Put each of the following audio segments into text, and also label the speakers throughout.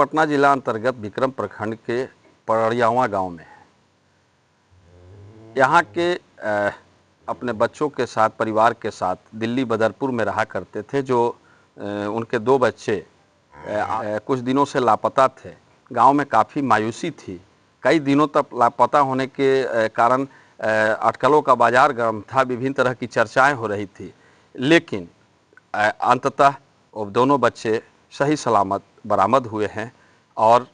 Speaker 1: पटना जिला अंतर्गत विक्रम प्रखंड के पड़रियावा गांव में है। यहाँ के अपने बच्चों के साथ, परिवार के साथ दिल्ली बदरपुर में रहा करते थे। जो उनके 2 बच्चे कुछ दिनों से लापता थे। गांव में काफ़ी मायूसी थी। कई दिनों तक लापता होने के कारण अटकलों का बाजार गर्म था, विभिन्न तरह की चर्चाएं हो रही थी, लेकिन अंततः वो दोनों बच्चे सही सलामत बरामद हुए हैं। और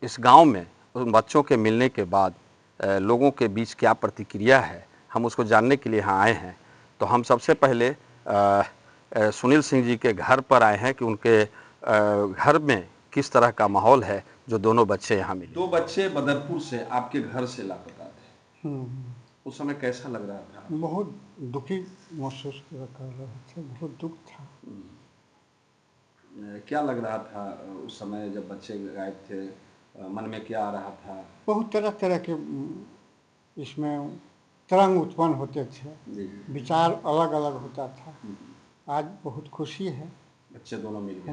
Speaker 1: इस गांव में उन बच्चों के मिलने के बाद लोगों के बीच क्या प्रतिक्रिया है, हम उसको जानने के लिए यहाँ आए हैं। तो हम सबसे पहले सुनील सिंह जी के घर पर आए हैं कि उनके घर में किस तरह का माहौल है जो दोनों बच्चे यहाँ मिले। 2 बच्चे बदरपुर से आपके घर से लापता थे। उस समय कैसा लग रहा था?
Speaker 2: बहुत दुखी महसूस कर रहे थे, बहुत दुख था।
Speaker 1: क्या लग रहा था उस समय जब बच्चे गायब थे? मन में क्या आ रहा था?
Speaker 2: बहुत तरह तरह के इसमें तरंग उत्पन्न होते थे, विचार अलग अलग होता था। आज बहुत खुशी है,
Speaker 1: बच्चे दोनों मिल गए।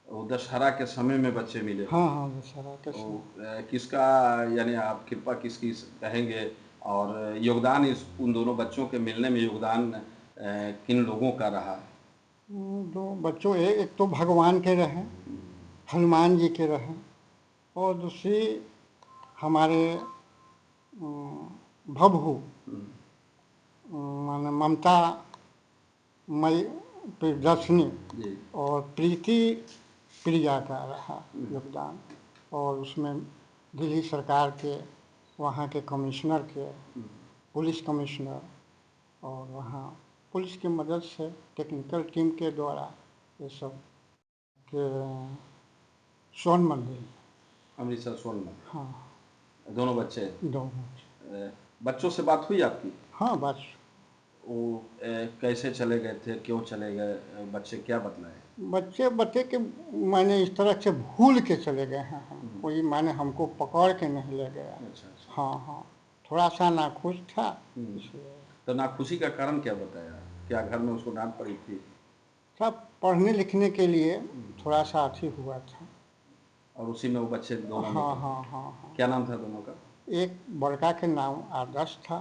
Speaker 1: वो दशहरा के समय में बच्चे मिले।
Speaker 2: हाँ हाँ, दशहरा के समय।
Speaker 1: किसका, यानी आप कृपा किसकी कहेंगे, और योगदान इस उन दोनों बच्चों के मिलने में योगदान किन लोगों का रहा?
Speaker 2: 2 बच्चों, एक तो भगवान के रहे, हनुमान जी के रहे, और दूसरी हमारे भभू माने ममता मई प्रियदर्शनी और प्रीति प्रिया का रहा योगदान। और उसमें दिल्ली सरकार के, वहाँ के कमिश्नर के, पुलिस कमिश्नर, और वहाँ पुलिस की मदद से, टेक्निकल टीम के द्वारा ये सब के स्वर्ण मंदिर,
Speaker 1: अमृतसर स्वर्ण मंदिर।
Speaker 2: हाँ,
Speaker 1: दोनों बच्चे। बच्चों से बात हुई आपकी?
Speaker 2: हाँ, बात।
Speaker 1: वो कैसे चले गए थे, क्यों चले गए, बच्चे क्या बतलाए?
Speaker 2: बच्चे बते कि मैंने इस तरह से भूल के चले गए हैं, कोई माने हमको पकड़ के नहीं ले गया।
Speaker 1: अच्छा।
Speaker 2: हाँ हाँ, थोड़ा सा नाखुश था इसलिए।
Speaker 1: तो नाखुशी का कारण क्या बताया? क्या घर में उसको डांट पड़ी थी?
Speaker 2: सब पढ़ने लिखने के लिए थोड़ा सा अथी हुआ था।
Speaker 1: और उसी में वो बच्चे दोनों
Speaker 2: हाँ हाँ हाँ।
Speaker 1: क्या नाम था दोनों का?
Speaker 2: एक बड़का के नाम आदर्श था,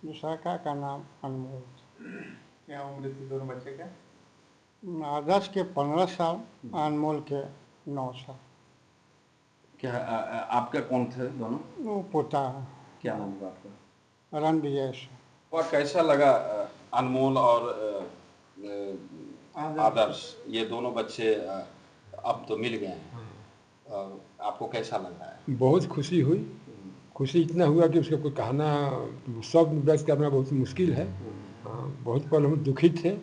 Speaker 2: दूसरा का नाम अनमोल था।
Speaker 3: क्या उम्र थी दोनों बच्चे का?
Speaker 2: आदर्श के 15 साल, अनमोल के 9 साल।
Speaker 1: क्या आपका कौन थे दोनों?
Speaker 2: वो पोता है।
Speaker 1: क्या नाम हुआ आपका?
Speaker 2: रणविजय।
Speaker 1: और कैसा लगा अनमोल और आदर्श, ये दोनों बच्चे अब तो मिल गए हैं, आपको कैसा लग रहा है?
Speaker 3: बहुत खुशी हुई। खुशी इतना हुआ कि उसका कोई कहना, शब्द व्यक्त करना बहुत मुश्किल है। बहुत पल हम दुखित थे।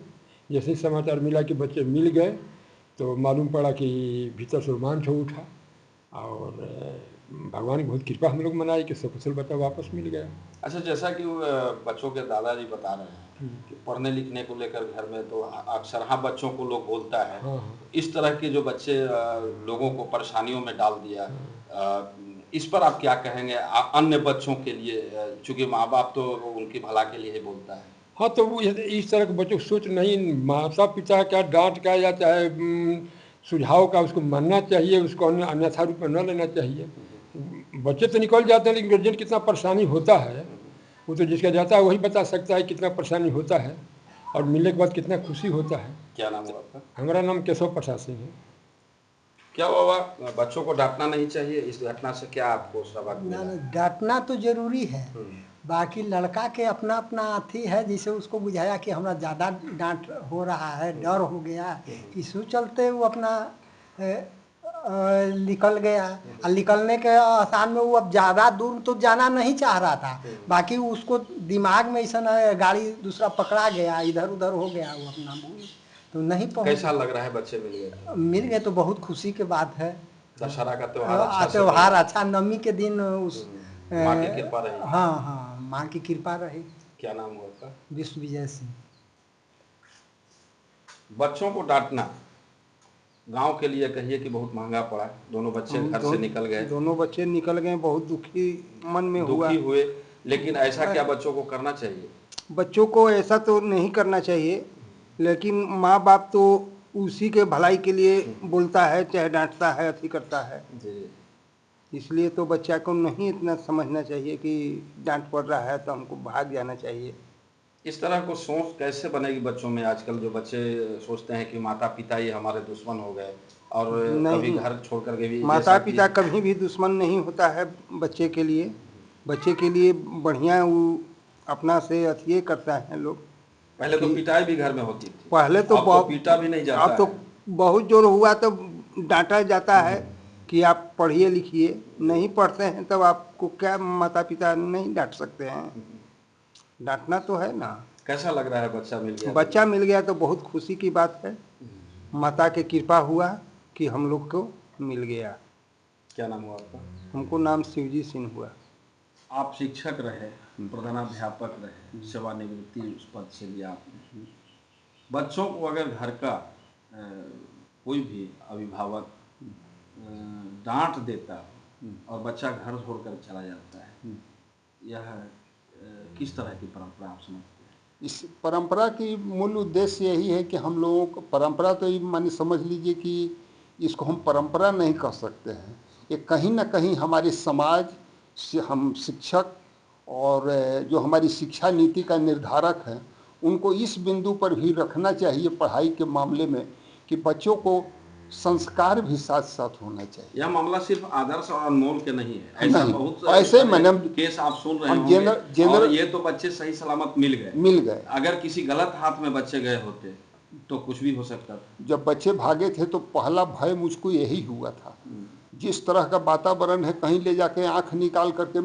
Speaker 3: जैसे समाचार मिला कि बच्चे मिल गए तो मालूम पड़ा कि भीतर से रोमांच हो उठा, और भगवान की बहुत कृपा हम लोग मनाए कि सकुशल बच्चा वापस मिल गया।
Speaker 1: अच्छा, जैसा कि बच्चों के दादाजी बता रहे हैं कि पढ़ने लिखने को लेकर घर में तो अक्सर हाँ बच्चों को लोग बोलता है।
Speaker 3: हाँ।
Speaker 1: इस तरह के जो बच्चे लोगों को परेशानियों में डाल दिया, इस पर आप क्या कहेंगे? अन्य बच्चों के लिए, चूंकि माँ बाप तो उनकी भला के लिए ही बोलता है।
Speaker 3: हाँ, तो वो इस तरह के बच्चों को सोच नहीं, माता पिता का डांट का या चाहे सुझाव का उसको मानना चाहिए, उसको अन्यथा रूप में न लेना चाहिए। बच्चे तो निकल जाते हैं, लेकिन गार्जियन कितना परेशानी होता है वो तो जिसका जाता है वही बता सकता है कितना परेशानी होता है, और मिलने के बाद कितना खुशी होता है।
Speaker 1: क्या नाम है आपका?
Speaker 3: हमारा नाम केशव प्रसाद सिंह है।
Speaker 1: क्या बाबा, बच्चों को डांटना नहीं चाहिए? इस घटना से क्या आपको सबक मिला?
Speaker 4: डांटना तो जरूरी है, बाकी लड़का के अपना अपना अथी है, जिसे उसको बुझाया कि हमारा ज़्यादा डांट हो रहा है, डर हो गया, इसी चलते वो अपना निकल गया। और निकलने के आसान में वो अब ज़्यादा दूर तो जाना नहीं चाह रहा था, बाकी उसको दिमाग में ऐसा गाड़ी दूसरा पकड़ा गया, इधर उधर हो गया, वो अपना तो नहीं पहुँच।
Speaker 1: कैसा लग रहा है बच्चे मिल गए?
Speaker 4: मिल गए तो बहुत खुशी की बात है।
Speaker 1: दशहरा का त्योहार
Speaker 4: त्योहार अच्छा, नवमी के दिन उस
Speaker 1: माँ की कृपा रही।
Speaker 4: हाँ हाँ, माँ की कृपा रही।
Speaker 1: क्या नाम हुआ आपका?
Speaker 4: विश्वविजय सिंह।
Speaker 1: बच्चों को डांटना गांव के लिए कहिए कि बहुत महंगा पड़ा। दोनों बच्चे घर से निकल गए,
Speaker 2: दोनों बच्चे निकल गए, बहुत दुखी मन में हुआ,
Speaker 1: दुखी हुए, लेकिन ऐसा क्या बच्चों को करना चाहिए?
Speaker 2: बच्चों को ऐसा तो नहीं करना चाहिए, लेकिन माँ बाप तो
Speaker 5: उसी के भलाई के लिए बोलता है, चाहे डांटता है, अथी करता है। इसलिए तो बच्चा को नहीं इतना समझना चाहिए कि डांट पड़ रहा है तो हमको भाग जाना चाहिए।
Speaker 1: इस तरह को सोच कैसे बनेगी बच्चों में? आजकल जो बच्चे सोचते हैं कि माता पिता ही हमारे दुश्मन हो गए और कभी
Speaker 5: नहीं,
Speaker 1: घर छोड़ कर के भी,
Speaker 5: माता
Speaker 1: जैसा कि
Speaker 5: पिता कभी भी दुश्मन नहीं होता है बच्चे के लिए। बच्चे के लिए बढ़िया वो अपना से अथिये करता है लोग।
Speaker 1: पहले तो पिटाई भी घर में होती थी,
Speaker 5: पहले तो
Speaker 1: अब तो पीटा भी नहीं जाता
Speaker 5: अब तो
Speaker 1: है।
Speaker 5: बहुत जोर हुआ तो डांटा जाता है कि आप पढ़िए लिखिए। नहीं पढ़ते हैं तब आपको क्या माता पिता नहीं डांट सकते हैं? डांटना तो है ना।
Speaker 1: कैसा लग रहा है बच्चा मिल गया?
Speaker 5: बच्चा मिल गया तो बहुत खुशी की बात है। माता के कृपा हुआ कि हम लोग को मिल गया।
Speaker 1: क्या नाम हुआ आपका?
Speaker 5: हमको नाम शिवजी सिंह हुआ।
Speaker 1: आप शिक्षक रहे, प्रधानाध्यापक रहे, सेवानिवृत्ति उस पद से लिया आपने। बच्चों को अगर घर का कोई भी अभिभावक डांट देता है और बच्चा घर छोड़कर चला जाता है, यह किस तरह की परंपरा आप समझते हैं?
Speaker 2: इस परंपरा की मूल उद्देश्य यही है कि हम लोगों को परंपरा तो ये माने समझ लीजिए कि इसको हम परंपरा नहीं कह सकते हैं। ये कहीं ना कहीं हमारे समाज से हम शिक्षक और जो हमारी शिक्षा नीति का निर्धारक हैं उनको इस बिंदु पर भी रखना चाहिए पढ़ाई के मामले में कि बच्चों को संस्कार भी साथ साथ होना चाहिए।
Speaker 1: यह मामला सिर्फ आदर्श और अनमोल के नहीं है, ऐसा
Speaker 2: नहीं,
Speaker 1: बहुत
Speaker 2: ऐसे
Speaker 1: सारे
Speaker 2: मैंने
Speaker 1: केस आप सुन रहे
Speaker 2: हम
Speaker 1: होंगे और ये तो बच्चे सही सलामत मिल गए। अगर किसी गलत हाथ में बच्चे गए होते तो कुछ भी हो सकता था।
Speaker 2: जब बच्चे भागे थे तो पहला भय मुझको यही हुआ था। जिस तरह का वातावरण है, कहीं ले जाके आंख निकाल करके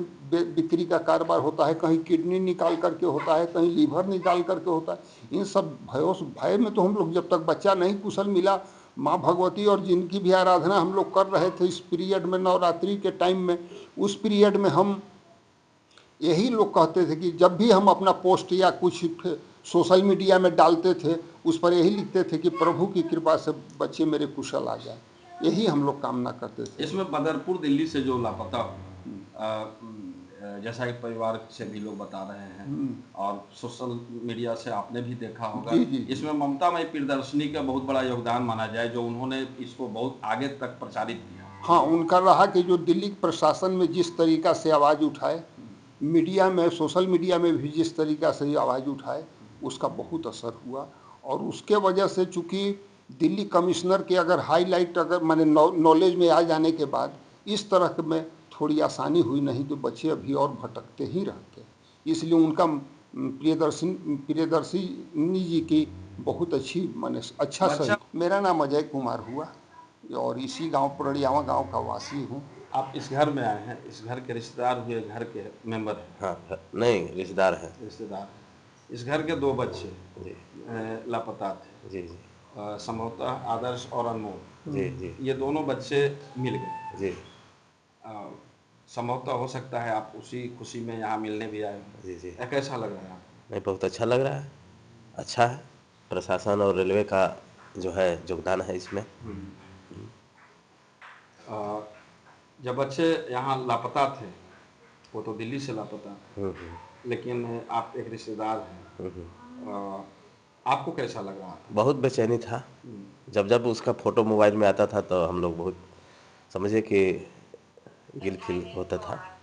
Speaker 2: बिक्री का कारोबार होता है, कहीं किडनी निकाल करके होता है, कहीं लीवर निकाल करके होता है। इन सब भय में तो हम लोग जब तक बच्चा नहीं कुशल मिला, माँ भगवती और जिनकी भी आराधना हम लोग कर रहे थे इस पीरियड में, नवरात्रि के टाइम में, उस पीरियड में हम यही लोग कहते थे कि जब भी हम अपना पोस्ट या कुछ सोशल मीडिया में डालते थे उस पर यही लिखते थे कि प्रभु की कृपा से बच्चे मेरे कुशल आ जाए। यही हम लोग कामना करते थे।
Speaker 1: इसमें बदरपुर दिल्ली से जो लापता हुआ, जैसा कि परिवार से भी लोग बता रहे हैं और सोशल मीडिया से आपने भी देखा होगा, इसमें ममता मई प्रियदर्शनी का बहुत बड़ा योगदान माना जाए, जो उन्होंने इसको बहुत आगे तक प्रचारित किया।
Speaker 2: हाँ, उनका रहा कि जो दिल्ली प्रशासन में जिस तरीका से आवाज़ उठाए, मीडिया में, सोशल मीडिया में भी जिस तरीका से आवाज़ उठाए, उसका बहुत असर हुआ। और उसके वजह से चूँकि दिल्ली कमिश्नर के अगर हाईलाइट अगर माने नॉलेज में आ जाने के बाद इस तरह में थोड़ी आसानी हुई, नहीं तो बच्चे अभी और भटकते ही रहते। इसलिए उनका प्रियदर्शिनी जी की बहुत अच्छी माने अच्छा सही। मेरा नाम अजय कुमार हुआ और इसी गांव पुरड़ियावा गांव का वासी हूँ।
Speaker 1: आप इस घर में आए हैं, इस घर के रिश्तेदार हुए, घर के मेंबर हैं?
Speaker 6: हाँ, नहीं रिश्तेदार हैं।
Speaker 1: रिश्तेदार हैं। इस घर के 2 बच्चे
Speaker 6: जी
Speaker 1: लापता थे।
Speaker 6: जी जी
Speaker 1: संभवतः आदर्श और अनमोल।
Speaker 6: जी जी
Speaker 1: ये दोनों बच्चे मिल गए।
Speaker 6: जी
Speaker 1: संभवतः हो सकता है आप उसी खुशी में यहाँ मिलने भी आए हों।
Speaker 6: जी जी
Speaker 1: यह कैसा लग रहा है आपको?
Speaker 6: नहीं, बहुत अच्छा लग रहा है। अच्छा है, प्रशासन और रेलवे का जो है योगदान है इसमें।
Speaker 1: जब बच्चे यहाँ लापता थे, वो तो दिल्ली से लापता थे, लेकिन आप एक रिश्तेदार हैं, आपको कैसा लग रहा था?
Speaker 6: बहुत बेचैनी था। जब जब उसका फोटो मोबाइल में आता था तो हम लोग बहुत समझे कि गिल फील होता था।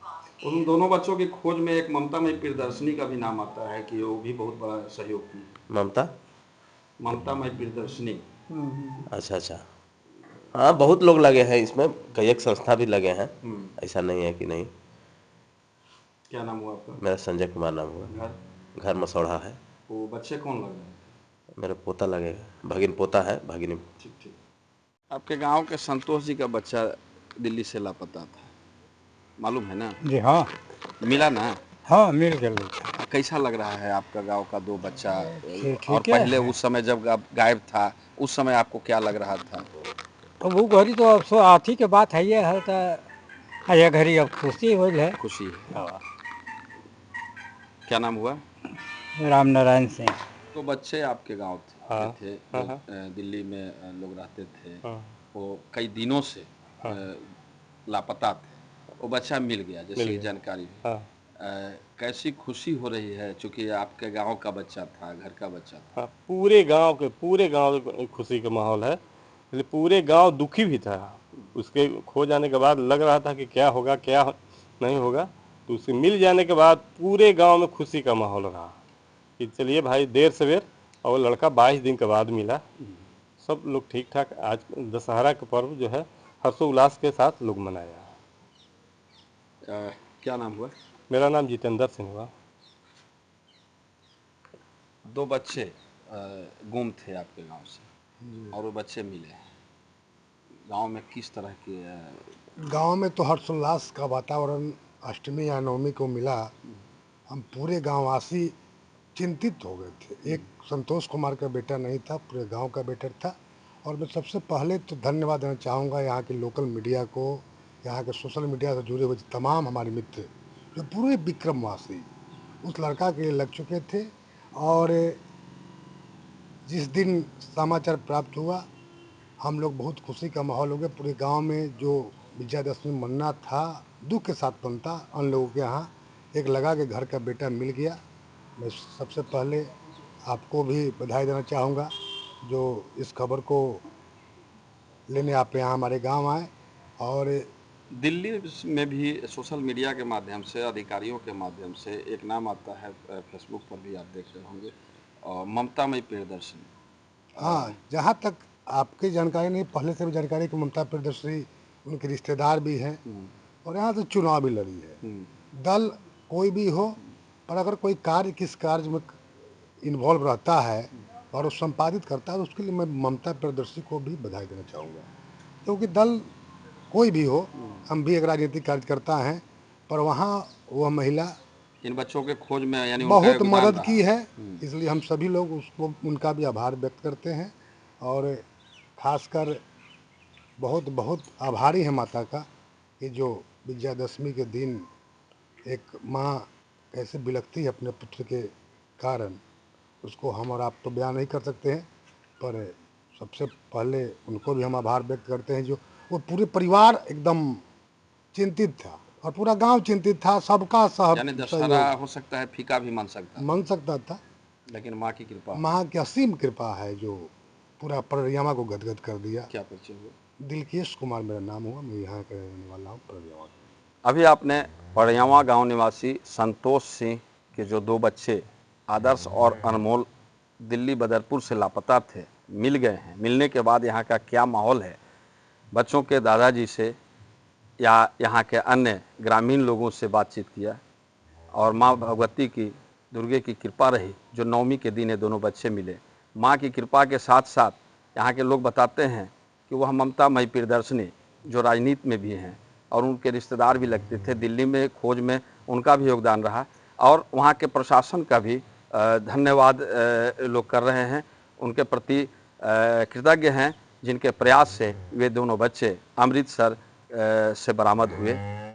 Speaker 1: उन दोनों बच्चों की खोज में एक ममता मई प्रियदर्शनी का भी नाम आता है कि वो भी बहुत बड़ा सहयोग की। ममता मई प्रियदर्शनी।
Speaker 6: अच्छा अच्छा, हाँ बहुत लोग लगे हैं इसमें, कई एक संस्था भी लगे हैं, ऐसा नहीं है कि नहीं।
Speaker 1: क्या नाम हुआ आपका?
Speaker 6: मेरा संजय कुमार नाम हुआ। घर मसौढ़ा है।
Speaker 1: वो बच्चे कौन लग रहे थे?
Speaker 6: मेरा पोता लगेगा, भगिन पोता है, भगिनी।
Speaker 1: ठीक ठीक। आपके गांव के संतोष जी का बच्चा दिल्ली से लापता था, मालूम है ना?
Speaker 7: जी हाँ।
Speaker 1: मिला ना?
Speaker 7: हाँ, मिल गया।
Speaker 1: कैसा लग रहा है आपका गांव का 2 बच्चा?
Speaker 7: ठीक
Speaker 1: और
Speaker 7: है।
Speaker 1: पहले उस समय जब गायब था, उस समय आपको क्या लग रहा था?
Speaker 7: अब वो घड़ी तो अब सो आथी के बात है, ये है तो ये घड़ी अब खुशी हो है।
Speaker 1: खुशी है। क्या नाम हुआ?
Speaker 7: राम नारायण सिंह।
Speaker 1: तो बच्चे आपके गांव
Speaker 7: हाँ,
Speaker 1: थे,
Speaker 7: हाँ।
Speaker 1: दिल्ली में लोग रहते थे, वो कई दिनों से लापता थे, वो बच्चा मिल गया जैसे कि जानकारी। कैसी खुशी हो रही है, चूंकि आपके गांव का बच्चा था, घर का बच्चा था।
Speaker 8: हाँ, पूरे गांव में खुशी का माहौल है, इसलिए पूरे गांव दुखी भी था। उसके खो जाने के बाद लग रहा था कि क्या होगा क्या नहीं होगा, तो उसे मिल जाने के बाद पूरे गांव में खुशी का माहौल रहा कि चलिए भाई देर सवेर, और लड़का 22 दिन के बाद मिला। सब लोग ठीक ठाक आज दशहरा का पर्व जो है हर्षोल्लास के साथ लोग मनाया।
Speaker 1: क्या नाम हुआ?
Speaker 8: मेरा नाम जितेंद्र सिंह हुआ।
Speaker 1: 2 बच्चे गुम थे आपके गांव से और वो बच्चे मिले हैं। गांव में किस तरह की
Speaker 9: गांव में तो हर्षोल्लास का वातावरण अष्टमी या नवमी को मिला। हम पूरे गांववासी चिंतित हो गए थे। एक संतोष कुमार का बेटा नहीं था, पूरे गांव का बेटा था। और मैं सबसे पहले तो धन्यवाद देना चाहूँगा यहाँ के लोकल मीडिया को, यहाँ के सोशल मीडिया से जुड़े हुए तमाम हमारे मित्र जो पूरे विक्रमवासी उस लड़का के लिए लग चुके थे। और जिस दिन समाचार प्राप्त हुआ हम लोग बहुत खुशी का माहौल हो गया। पूरे गांव में जो विजयादशमी मनाना था दुख के साथ बनता, उन लोगों के यहाँ एक लगा के घर का बेटा मिल गया। मैं सबसे पहले आपको भी बधाई देना चाहूँगा जो इस खबर को लेने आप यहाँ हमारे गांव आए। और
Speaker 1: दिल्ली में भी सोशल मीडिया के माध्यम से, अधिकारियों के माध्यम से एक नाम आता है, फेसबुक पर भी आप देख रहे होंगे, और ममतामयी प्रियदर्शनी।
Speaker 9: हाँ, जहाँ तक आपकी जानकारी नहीं, पहले से भी जानकारी कि ममता प्रियदर्शनी उनके रिश्तेदार भी हैं और यहाँ से चुनाव भी लड़ी है। दल कोई भी हो, पर अगर कोई कार्य किस कार्य में इन्वॉल्व रहता है और वो संपादित करता है तो उसके लिए मैं ममता प्रियदर्शनी को भी बधाई देना चाहूँगा। क्योंकि दल कोई भी हो, हम भी एक राजनीतिक कार्यकर्ता हैं, पर वहाँ वह महिला
Speaker 1: इन बच्चों के खोज में यानी उनका
Speaker 9: बहुत
Speaker 1: योगदान
Speaker 9: मदद
Speaker 1: रहा।
Speaker 9: की है, इसलिए हम सभी लोग उसको उनका भी आभार व्यक्त करते हैं। और खासकर बहुत बहुत आभारी है माता का कि जो विजयादशमी के दिन एक माँ कैसे बिलखती है अपने पुत्र के कारण, उसको हम और आप तो बयान नहीं कर सकते हैं। पर सबसे पहले उनको भी हम आभार व्यक्त करते हैं जो वो पूरे परिवार एकदम चिंतित था और पूरा गांव चिंतित था। सबका
Speaker 1: यानी दशहरा हो सकता है फीका भी मन सकता
Speaker 9: था,
Speaker 1: लेकिन माँ की कृपा,
Speaker 9: माँ की असीम कृपा है जो पूरा परियामा को गदगद कर दिया।
Speaker 1: क्या परिचय हुआ?
Speaker 9: दिलकेश कुमार मेरा नाम हुआ, मैं यहाँ का रहने वाला हूँ, परियामा।
Speaker 1: अभी आपने पड़ियावा गांव निवासी संतोष सिंह के जो 2 बच्चे आदर्श और अनमोल दिल्ली बदरपुर से लापता थे, मिल गए हैं। मिलने के बाद यहाँ का क्या माहौल है, बच्चों के दादाजी से या यहाँ के अन्य ग्रामीण लोगों से बातचीत किया और माँ भगवती की, दुर्गे की कृपा रही जो नवमी के दिन ये दोनों बच्चे मिले। माँ की कृपा के साथ साथ यहाँ के लोग बताते हैं कि वह ममतामयी प्रियदर्शनी जो राजनीति में भी हैं और उनके रिश्तेदार भी लगते थे, दिल्ली में खोज में उनका भी योगदान रहा। और वहाँ के प्रशासन का भी धन्यवाद लोग कर रहे हैं, उनके प्रति कृतज्ञ हैं जिनके प्रयास से वे दोनों बच्चे अमृतसर से बरामद हुए।